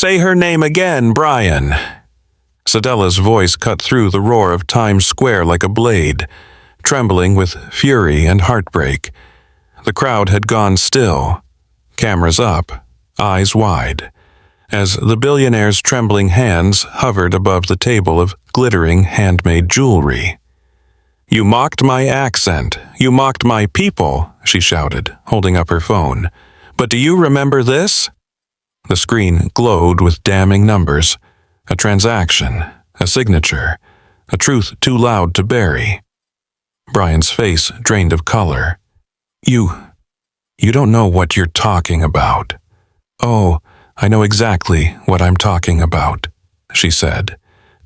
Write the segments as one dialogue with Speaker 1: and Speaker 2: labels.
Speaker 1: Say her name again, Brian." Sedella's voice cut through the roar of Times Square like a blade, trembling with fury and heartbreak. The crowd had gone still, cameras up, eyes wide, as the billionaire's trembling hands hovered above the table of glittering handmade jewelry. "You mocked my accent. You mocked my people," she shouted, holding up her phone. "But do you remember this?" The screen glowed with damning numbers. A transaction, a signature, a truth too loud to bury. Brian's face drained of color. You don't know what you're talking about." "Oh, I know exactly what I'm talking about," she said,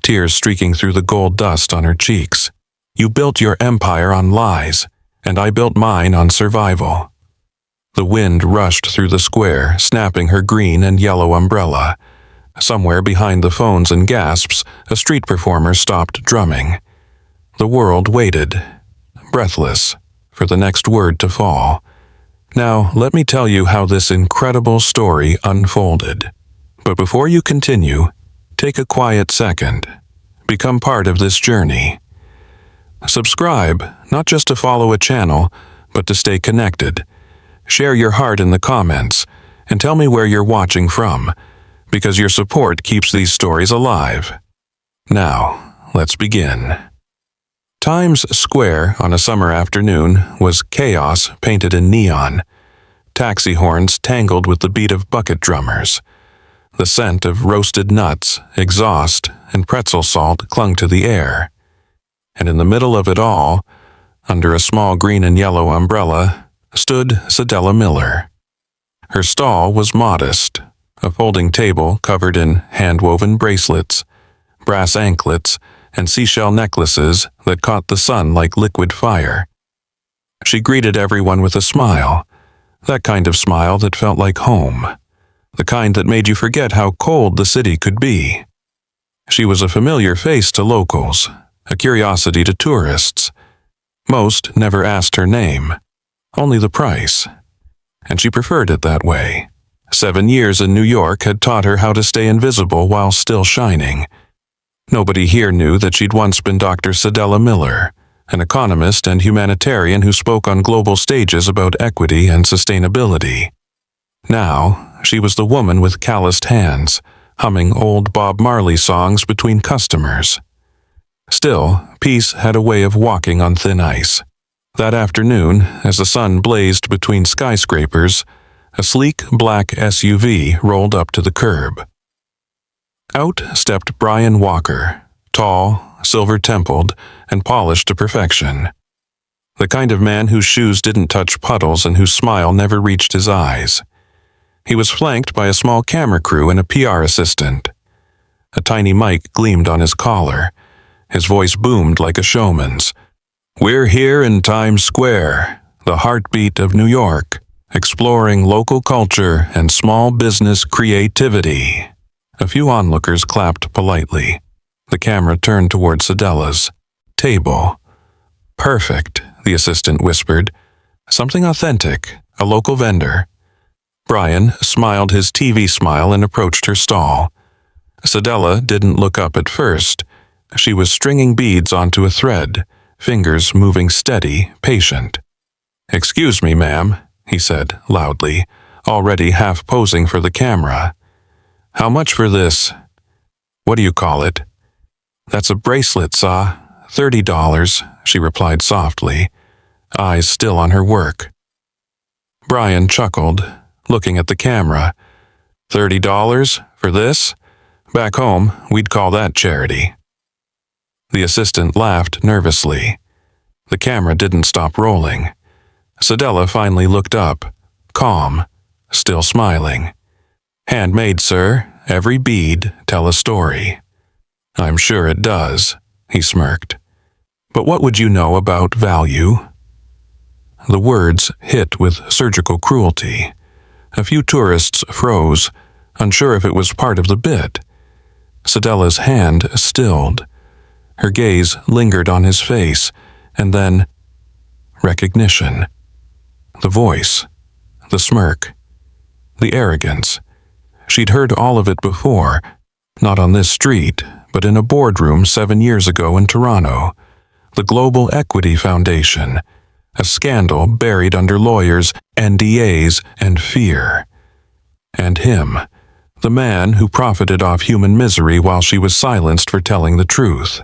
Speaker 1: tears streaking through the gold dust on her cheeks. "You built your empire on lies, and I built mine on survival." The wind rushed through the square, snapping her green and yellow umbrella. Somewhere behind the phones and gasps, a street performer stopped drumming. The world waited, breathless, for the next word to fall. Now, let me tell you how this incredible story unfolded. But before you continue, take a quiet second. Become part of this journey. Subscribe, not just to follow a channel, but to stay connected. Share your heart in the comments, and tell me where you're watching from, because your support keeps these stories alive. Now, let's begin. Times Square on a summer afternoon was chaos painted in neon. Taxi horns tangled with the beat of bucket drummers. The scent of roasted nuts, exhaust, and pretzel salt clung to the air. And in the middle of it all, under a small green and yellow umbrella, stood Sedella Miller. Her stall was modest, a folding table covered in hand-woven bracelets, brass anklets, and seashell necklaces that caught the sun like liquid fire. She greeted everyone with a smile, that kind of smile that felt like home, the kind that made you forget how cold the city could be. She was a familiar face to locals, a curiosity to tourists. Most never asked her name, only the price, and she preferred it that way. 7 years in New York had taught her how to stay invisible while still shining. Nobody here knew that she'd once been Dr. Sedella Miller, an economist and humanitarian who spoke on global stages about equity and sustainability. Now, she was the woman with calloused hands, humming old Bob Marley songs between customers. Still, peace had a way of walking on thin ice. That afternoon, as the sun blazed between skyscrapers, a sleek black SUV rolled up to the curb. Out stepped Brian Walker, tall, silver-templed, and polished to perfection. The kind of man whose shoes didn't touch puddles and whose smile never reached his eyes. He was flanked by a small camera crew and a PR assistant. A tiny mic gleamed on his collar. His voice boomed like a showman's. "We're here in Times Square, the heartbeat of New York, exploring local culture and small business creativity." A few onlookers clapped politely. The camera turned toward Sedella's table. "Perfect," the assistant whispered. "Something authentic, a local vendor." Brian smiled his TV smile and approached her stall. Sedella didn't look up at first. She was stringing beads onto a thread, fingers moving steady, patient. "Excuse me, ma'am," he said loudly, already half posing for the camera. "How much for this? What do you call it?" "That's a bracelet, sah. $30, she replied softly, eyes still on her work. Brian chuckled, looking at the camera. $30 for this? Back home, we'd call that charity. The assistant laughed nervously. The camera didn't stop rolling. Sedella finally looked up, calm, still smiling. "Handmade, sir. Every bead tell a story." "I'm sure it does," he smirked. "But what would you know about value?" The words hit with surgical cruelty. A few tourists froze, unsure if it was part of the bit. Sedella's hand stilled. Her gaze lingered on his face, and then recognition. The voice, the smirk, the arrogance. She'd heard all of it before, not on this street, but in a boardroom 7 years ago in Toronto. The Global Equity Foundation, a scandal buried under lawyers, NDAs, and fear. And him, the man who profited off human misery while she was silenced for telling the truth.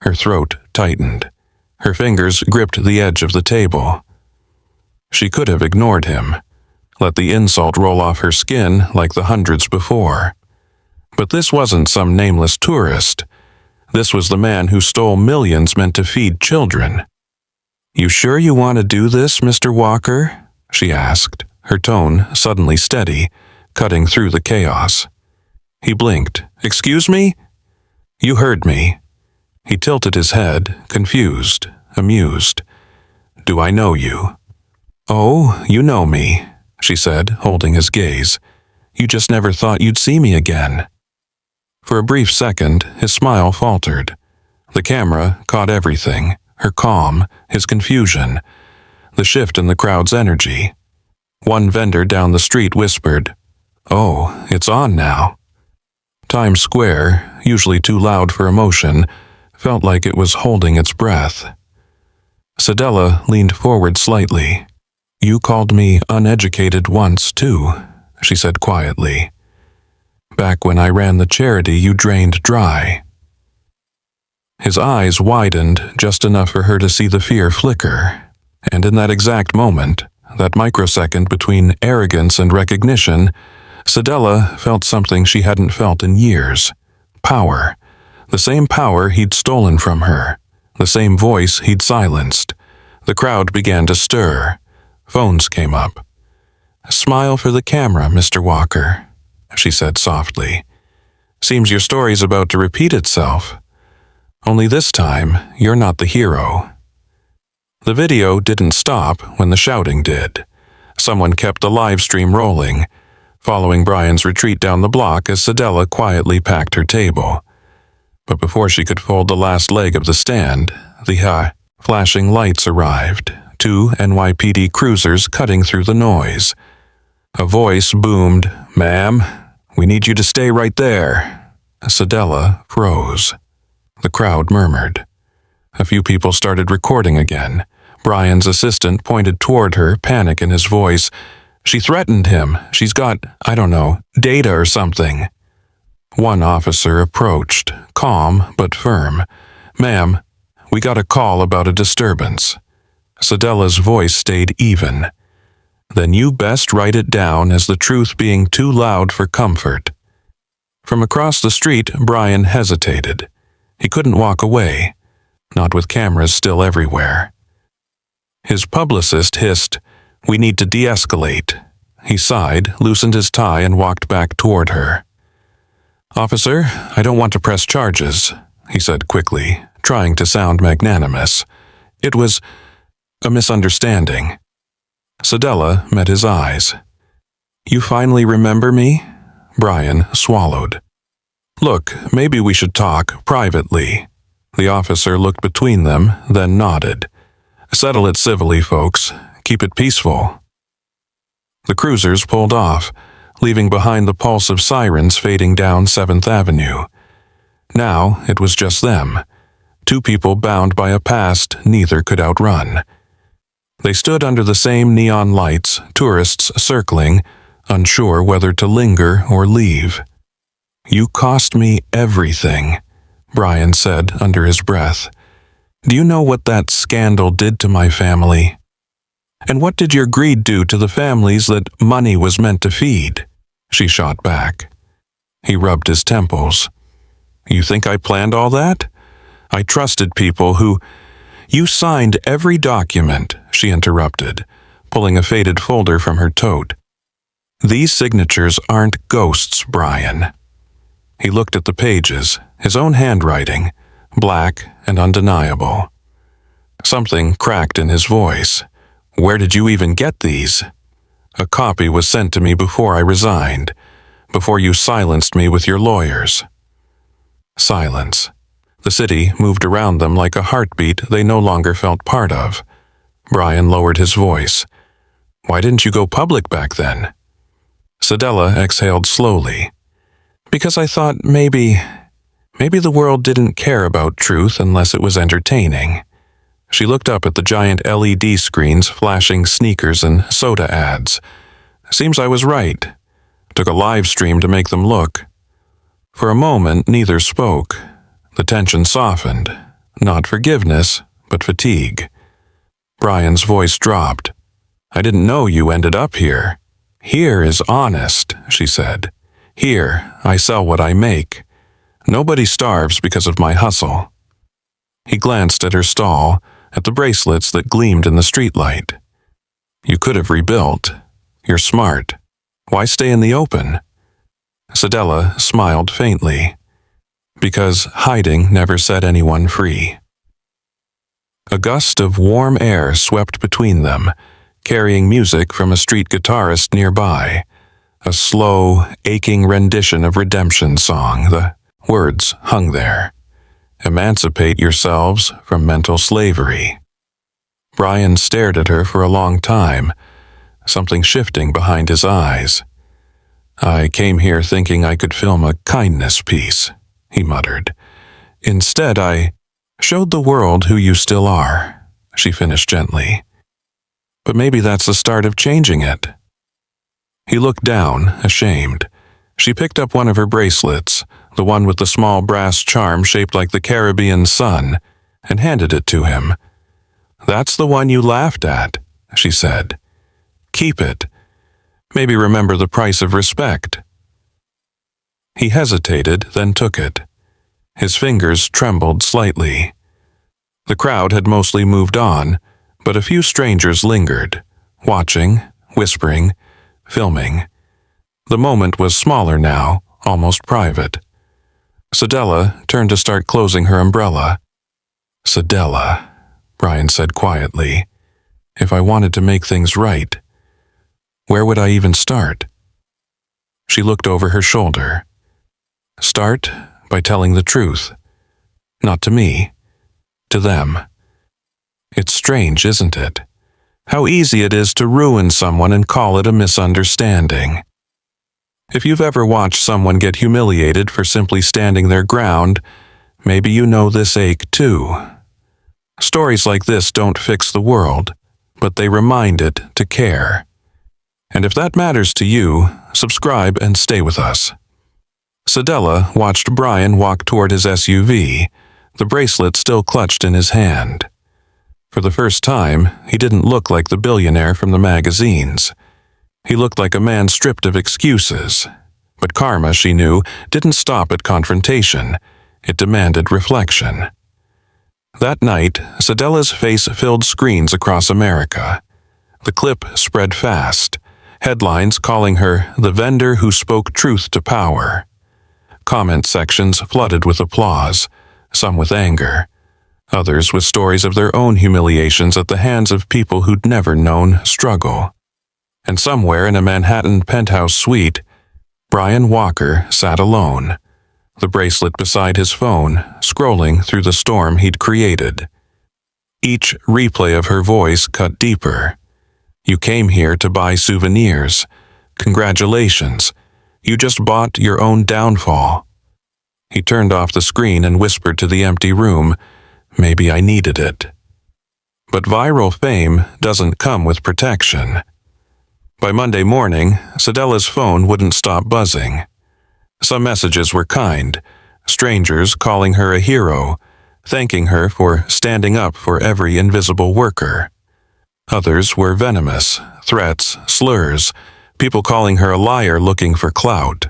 Speaker 1: Her throat tightened. Her fingers gripped the edge of the table. She could have ignored him, let the insult roll off her skin like the hundreds before. But this wasn't some nameless tourist. This was the man who stole millions meant to feed children. "You sure you want to do this, Mr. Walker?" she asked, her tone suddenly steady, cutting through the chaos. He blinked. "Excuse me?" "You heard me." He tilted his head, confused, amused. "Do I know you?" "Oh, you know me," she said, holding his gaze. "You just never thought you'd see me again." For a brief second, his smile faltered. The camera caught everything, her calm, his confusion, the shift in the crowd's energy. One vendor down the street whispered, "Oh, it's on now." Times Square, usually too loud for emotion, felt like it was holding its breath. Sedella leaned forward slightly. "You called me uneducated once, too," she said quietly. "Back when I ran the charity you drained dry." His eyes widened just enough for her to see the fear flicker, and in that exact moment, that microsecond between arrogance and recognition, Sedella felt something she hadn't felt in years. Power. The same power he'd stolen from her. The same voice he'd silenced. The crowd began to stir. Phones came up. "Smile for the camera, Mr. Walker," she said softly. "Seems your story's about to repeat itself. Only this time, you're not the hero." The video didn't stop when the shouting did. Someone kept the live stream rolling, following Brian's retreat down the block as Sedella quietly packed her table. But before she could fold the last leg of the stand, the flashing lights arrived, 2 NYPD cruisers cutting through the noise. A voice boomed, "Ma'am, we need you to stay right there." Sedella froze. The crowd murmured. A few people started recording again. Brian's assistant pointed toward her, panic in his voice. "She threatened him. She's got, I don't know, data or something." One officer approached, calm but firm. "Ma'am, we got a call about a disturbance." Sedella's voice stayed even. "Then you best write it down as the truth being too loud for comfort." From across the street, Brian hesitated. He couldn't walk away, not with cameras still everywhere. His publicist hissed, "We need to de-escalate." He sighed, loosened his tie, and walked back toward her. "Officer, I don't want to press charges," he said quickly, trying to sound magnanimous. "It was a misunderstanding." Sedella met his eyes. "You finally remember me?" Brian swallowed. "Look, maybe we should talk privately." The officer looked between them, then nodded. "Settle it civilly, folks. Keep it peaceful." The cruisers pulled off, leaving behind the pulse of sirens fading down 7th Avenue. Now it was just them, 2 people bound by a past neither could outrun. They stood under the same neon lights, tourists circling, unsure whether to linger or leave. "You cost me everything," Brian said under his breath. "Do you know what that scandal did to my family? And what did your greed do to the families that money was meant to feed?" She shot back. He rubbed his temples. "You think I planned all that? I trusted people who—" "You signed every document," she interrupted, pulling a faded folder from her tote. "These signatures aren't ghosts, Brian." He looked at the pages, his own handwriting, black and undeniable. Something cracked in his voice. "Where did you even get these?" "A copy was sent to me before I resigned, before you silenced me with your lawyers." Silence. The city moved around them like a heartbeat they no longer felt part of. Brian lowered his voice. "Why didn't you go public back then?" Sedella exhaled slowly. Because I thought maybe the world didn't care about truth unless it was entertaining. She looked up at the giant LED screens flashing sneakers and soda ads. Seems I was right. Took a live stream to make them look. For a moment, neither spoke. The tension softened. Not forgiveness, but fatigue. Brian's voice dropped. I didn't know you ended up here. Here is honest, she said. Here, I sell what I make. Nobody starves because of my hustle. He glanced at her stall, at the bracelets that gleamed in the streetlight. You could have rebuilt. You're smart. Why stay in the open? Sedella smiled faintly. Because hiding never set anyone free. A gust of warm air swept between them, carrying music from a street guitarist nearby. A slow, aching rendition of Redemption song. The words hung there. Emancipate yourselves from mental slavery. Brian stared at her for a long time, something shifting behind his eyes. I came here thinking I could film a kindness piece, he muttered. Instead, I showed the world who you still are, she finished gently. But maybe that's the start of changing it. He looked down, ashamed. She picked up one of her bracelets, the one with the small brass charm shaped like the Caribbean sun, and handed it to him. That's the one you laughed at, she said. Keep it. Maybe remember the price of respect. He hesitated, then took it. His fingers trembled slightly. The crowd had mostly moved on, but a few strangers lingered, watching, whispering, filming. The moment was smaller now, almost private. Sedella turned to start closing her umbrella. Sedella, Brian said quietly. If I wanted to make things right, where would I even start? She looked over her shoulder. Start by telling the truth. Not to me, to them. It's strange, isn't it? How easy it is to ruin someone and call it a misunderstanding. If you've ever watched someone get humiliated for simply standing their ground, maybe you know this ache too. Stories like this don't fix the world, but they remind it to care. And if that matters to you, subscribe and stay with us. Sedella watched Brian walk toward his SUV, the bracelet still clutched in his hand. For the first time, he didn't look like the billionaire from the magazines. He looked like a man stripped of excuses. But karma, she knew, didn't stop at confrontation. It demanded reflection. That night, Sedella's face filled screens across America. The clip spread fast, headlines calling her the vendor who spoke truth to power. Comment sections flooded with applause, some with anger, others with stories of their own humiliations at the hands of people who'd never known struggle. And somewhere in a Manhattan penthouse suite, Brian Walker sat alone, the bracelet beside his phone, scrolling through the storm he'd created. Each replay of her voice cut deeper. You came here to buy souvenirs. Congratulations. You just bought your own downfall. He turned off the screen and whispered to the empty room, maybe I needed it. But viral fame doesn't come with protection. By Monday morning, Sedella's phone wouldn't stop buzzing. Some messages were kind, strangers calling her a hero, thanking her for standing up for every invisible worker. Others were venomous, threats, slurs, people calling her a liar looking for clout.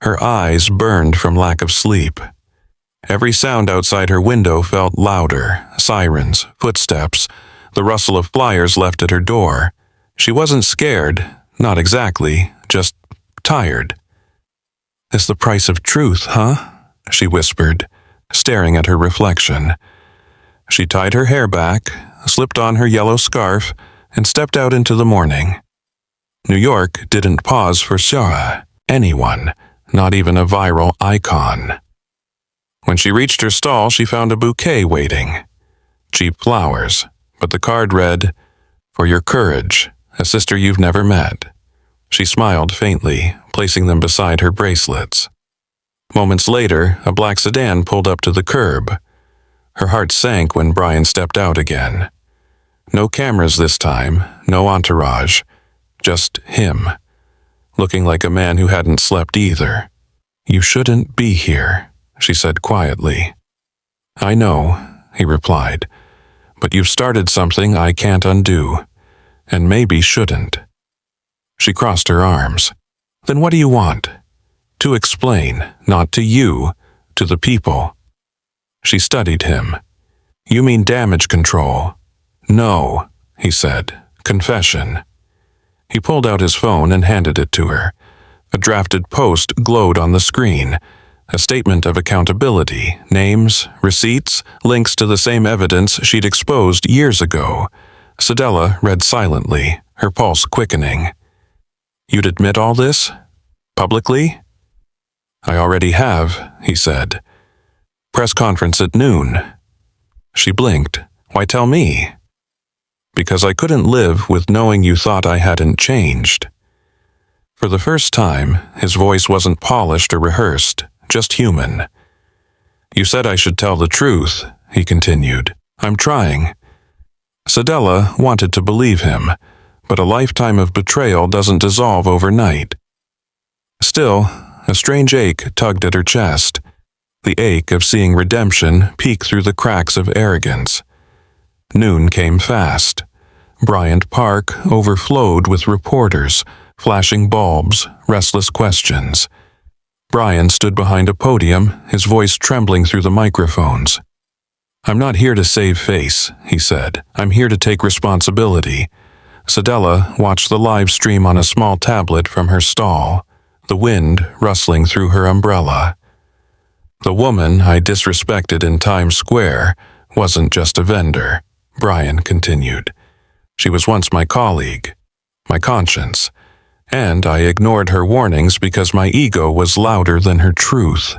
Speaker 1: Her eyes burned from lack of sleep. Every sound outside her window felt louder, sirens, footsteps, the rustle of flyers left at her door. She wasn't scared, not exactly, just tired. It's the price of truth, huh? She whispered, staring at her reflection. She tied her hair back, slipped on her yellow scarf, and stepped out into the morning. New York didn't pause for anyone, not even a viral icon. When she reached her stall, she found a bouquet waiting. Cheap flowers, but the card read, "For your courage, a sister you've never met." She smiled faintly, placing them beside her bracelets. Moments later, a black sedan pulled up to the curb. Her heart sank when Brian stepped out again. No cameras this time, no entourage, just him, looking like a man who hadn't slept either. "You shouldn't be here," she said quietly. "I know," he replied, "but you've started something I can't undo, and maybe shouldn't." She crossed her arms. "Then what do you want?" "To explain, not to you, to the people." She studied him. "You mean damage control?" "No," he said. "Confession." He pulled out his phone and handed it to her. A drafted post glowed on the screen, a statement of accountability, names, receipts, links to the same evidence she'd exposed years ago. Sedella read silently, her pulse quickening. "You'd admit all this? Publicly?" "I already have," he said. "Press conference at noon." She blinked. "Why tell me?" "Because I couldn't live with knowing you thought I hadn't changed." For the first time, his voice wasn't polished or rehearsed, just human. "You said I should tell the truth," he continued. "I'm trying." Sedella wanted to believe him, but a lifetime of betrayal doesn't dissolve overnight. Still, a strange ache tugged at her chest, the ache of seeing redemption peek through the cracks of arrogance. Noon came fast. Bryant Park overflowed with reporters, flashing bulbs, restless questions. Brian stood behind a podium, his voice trembling through the microphones. "I'm not here to save face," he said. "I'm here to take responsibility." Sedella watched the live stream on a small tablet from her stall, the wind rustling through her umbrella. "The woman I disrespected in Times Square wasn't just a vendor," Brian continued. "She was once my colleague, my conscience, and I ignored her warnings because my ego was louder than her truth."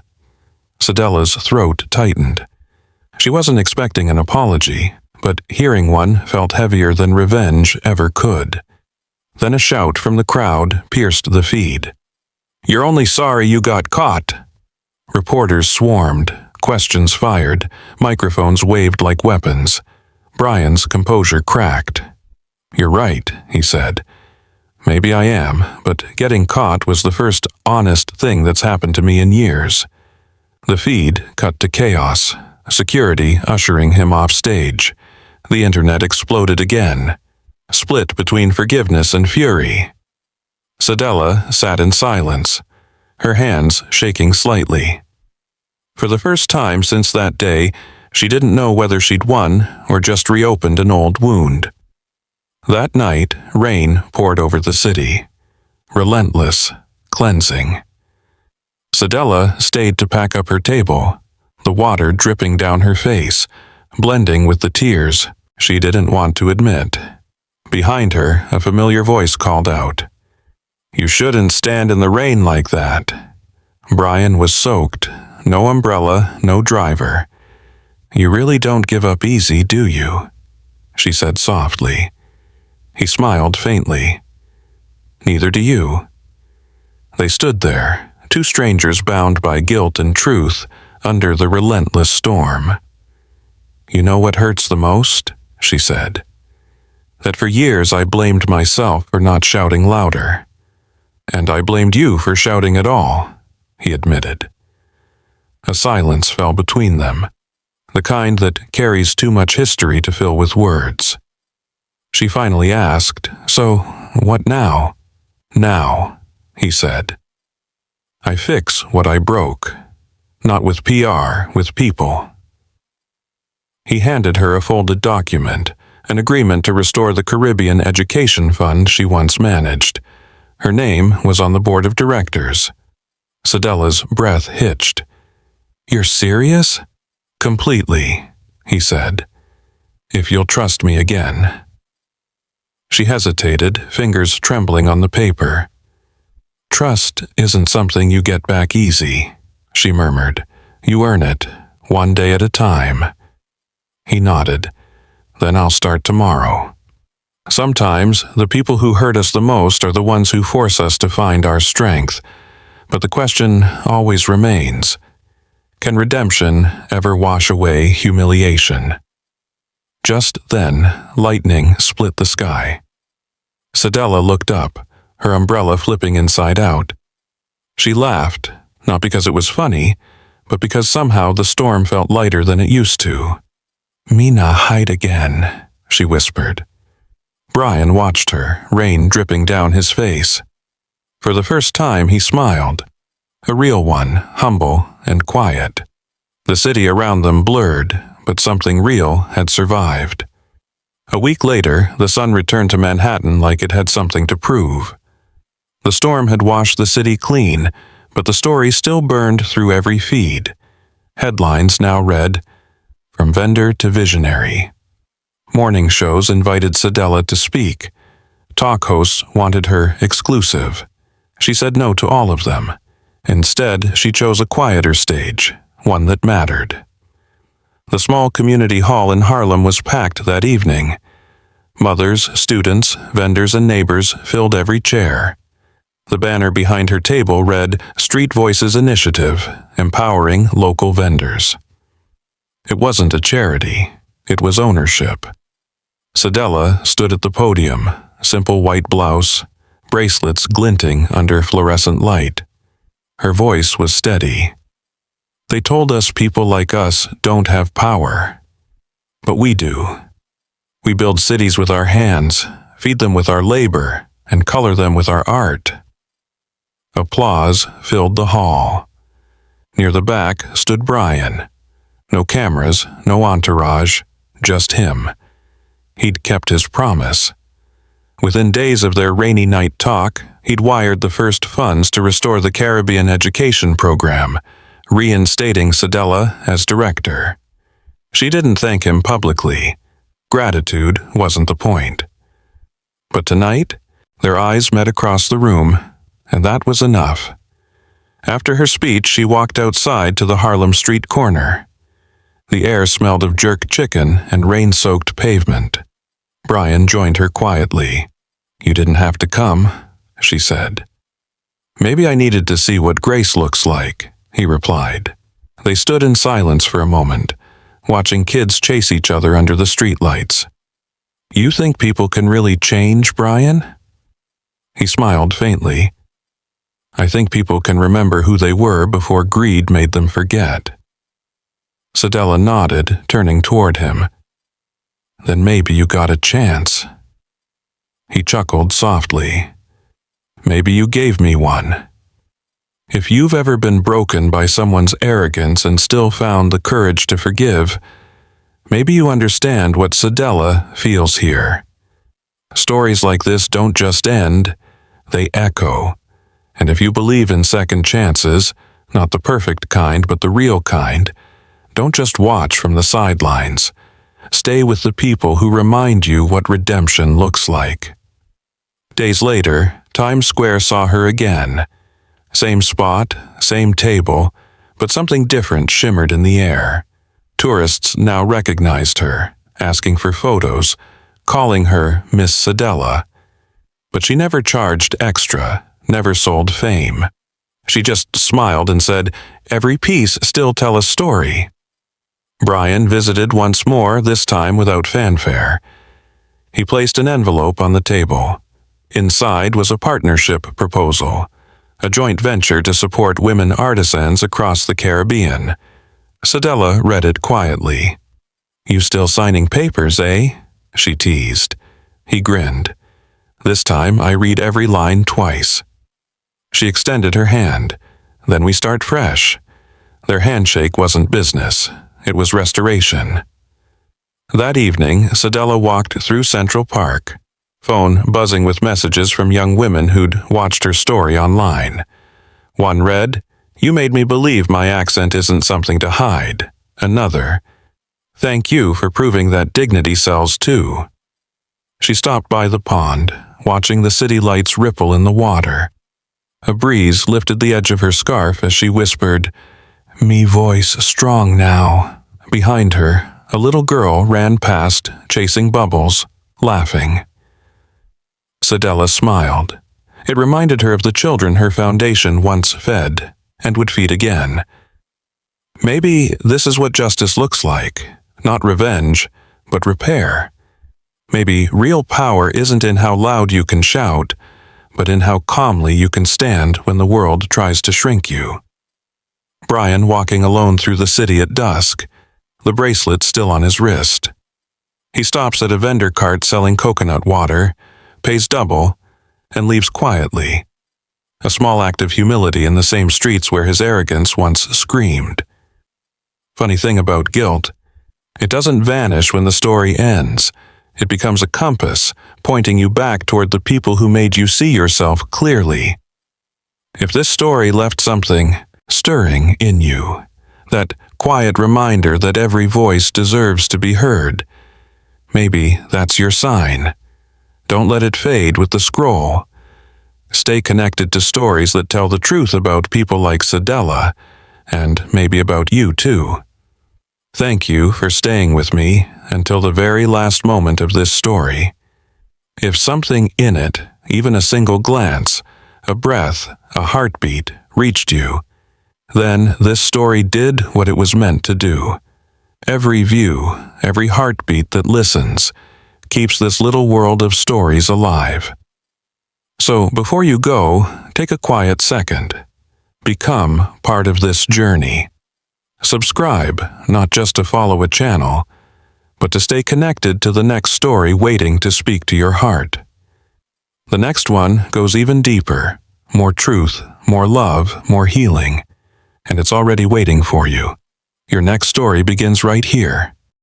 Speaker 1: Sedella's throat tightened. She wasn't expecting an apology, but hearing one felt heavier than revenge ever could. Then a shout from the crowd pierced the feed. "You're only sorry you got caught." Reporters swarmed, questions fired, microphones waved like weapons. Brian's composure cracked. "You're right," he said. "Maybe I am, but getting caught was the first honest thing that's happened to me in years." The feed cut to chaos, security ushering him off stage. The internet exploded again, split between forgiveness and fury. Sedella sat in silence, her hands shaking slightly. For the first time since that day, she didn't know whether she'd won or just reopened an old wound. That night, rain poured over the city. Relentless, cleansing. Sedella stayed to pack up her table, the water dripping down her face, blending with the tears she didn't want to admit. Behind her, a familiar voice called out, "You shouldn't stand in the rain like that." Brian was soaked, no umbrella, no driver. "You really don't give up easy, do you?" she said softly. He smiled faintly. "Neither do you." They stood there, two strangers bound by guilt and truth, under the relentless storm. "You know what hurts the most?" she said. "That for years I blamed myself for not shouting louder. And I blamed you for shouting at all," he admitted. A silence fell between them, the kind that carries too much history to fill with words. She finally asked, "So, what now?" "Now," he said. "I fix what I broke. Not with PR, with people." He handed her a folded document, an agreement to restore the Caribbean Education Fund she once managed. Her name was on the board of directors. Sedella's breath hitched. "You're serious?" "Completely," he said. "If you'll trust me again." She hesitated, fingers trembling on the paper. "Trust isn't something you get back easy," she murmured. "You earn it, one day at a time." He nodded. "Then I'll start tomorrow." Sometimes, the people who hurt us the most are the ones who force us to find our strength. But the question always remains, can redemption ever wash away humiliation? Just then, lightning split the sky. Sedella looked up, her umbrella flipping inside out. She laughed, not because it was funny, but because somehow the storm felt lighter than it used to. "Mina, hide again," she whispered. Brian watched her, rain dripping down his face. For the first time, he smiled. A real one, humble and quiet. The city around them blurred, but something real had survived. A week later, the sun returned to Manhattan like it had something to prove. The storm had washed the city clean, but the story still burned through every feed. Headlines now read, "From vendor to visionary." Morning shows invited Sedella to speak. Talk hosts wanted her exclusive. She said no to all of them. Instead, she chose a quieter stage, one that mattered. The small community hall in Harlem was packed that evening. Mothers, students, vendors, and neighbors filled every chair. The banner behind her table read, "Street Voices Initiative, Empowering Local Vendors." It wasn't a charity, it was ownership. Sedella stood at the podium, simple white blouse, bracelets glinting under fluorescent light. Her voice was steady. "They told us people like us don't have power. But we do. We build cities with our hands, feed them with our labor, and color them with our art." Applause filled the hall. Near the back stood Brian. No cameras, no entourage, just him. He'd kept his promise. Within days of their rainy night talk, he'd wired the first funds to restore the Caribbean Education Program, reinstating Sedella as director. She didn't thank him publicly. Gratitude wasn't the point. But tonight, their eyes met across the room, and that was enough. After her speech, she walked outside to the Harlem Street corner. The air smelled of jerk chicken and rain-soaked pavement. Brian joined her quietly. "You didn't have to come," she said. "Maybe I needed to see what grace looks like," he replied. They stood in silence for a moment, watching kids chase each other under the streetlights. "You think people can really change, Brian?" He smiled faintly. "I think people can remember who they were before greed made them forget." Sedella nodded, turning toward him. "Then maybe you got a chance." He chuckled softly. "Maybe you gave me one." If you've ever been broken by someone's arrogance and still found the courage to forgive, maybe you understand what Sedella feels here. Stories like this don't just end, they echo. And if you believe in second chances, not the perfect kind but the real kind, don't just watch from the sidelines. Stay with the people who remind you what redemption looks like. Days later, Times Square saw her again. Same spot, same table, but something different shimmered in the air. Tourists now recognized her, asking for photos, calling her Miss Sedella. But she never charged extra, never sold fame. She just smiled and said, "Every piece still tell a story." Brian visited once more, this time without fanfare. He placed an envelope on the table. Inside was a partnership proposal, a joint venture to support women artisans across the Caribbean. Sedella read it quietly. "You still signing papers, eh?" she teased. He grinned. "This time I read every line twice." She extended her hand. "Then we start fresh." Their handshake wasn't business. It was restoration. That evening, Sedella walked through Central Park, phone buzzing with messages from young women who'd watched her story online. One read, "You made me believe my accent isn't something to hide." Another, "Thank you for proving that dignity sells too." She stopped by the pond, watching the city lights ripple in the water. A breeze lifted the edge of her scarf as she whispered, "Me voice strong now." Behind her, a little girl ran past, chasing bubbles, laughing. Sedella smiled. It reminded her of the children her foundation once fed, and would feed again. Maybe this is what justice looks like, not revenge, but repair. Maybe real power isn't in how loud you can shout, but in how calmly you can stand when the world tries to shrink you. Brian walking alone through the city at dusk, the bracelet still on his wrist. He stops at a vendor cart selling coconut water, pays double, and leaves quietly. A small act of humility in the same streets where his arrogance once screamed. Funny thing about guilt, it doesn't vanish when the story ends. It becomes a compass, pointing you back toward the people who made you see yourself clearly. If this story left something stirring in you, that quiet reminder that every voice deserves to be heard, maybe that's your sign. Don't let it fade with the scroll. Stay connected to stories that tell the truth about people like Sedella, and maybe about you too. Thank you for staying with me until the very last moment of this story. If something in it, even a single glance, a breath, a heartbeat, reached you, then this story did what it was meant to do. Every view, every heartbeat that listens, keeps this little world of stories alive. So before you go, take a quiet second. Become part of this journey. Subscribe, not just to follow a channel, but to stay connected to the next story waiting to speak to your heart. The next one goes even deeper, more truth, more love, more healing, and it's already waiting for you. Your next story begins right here.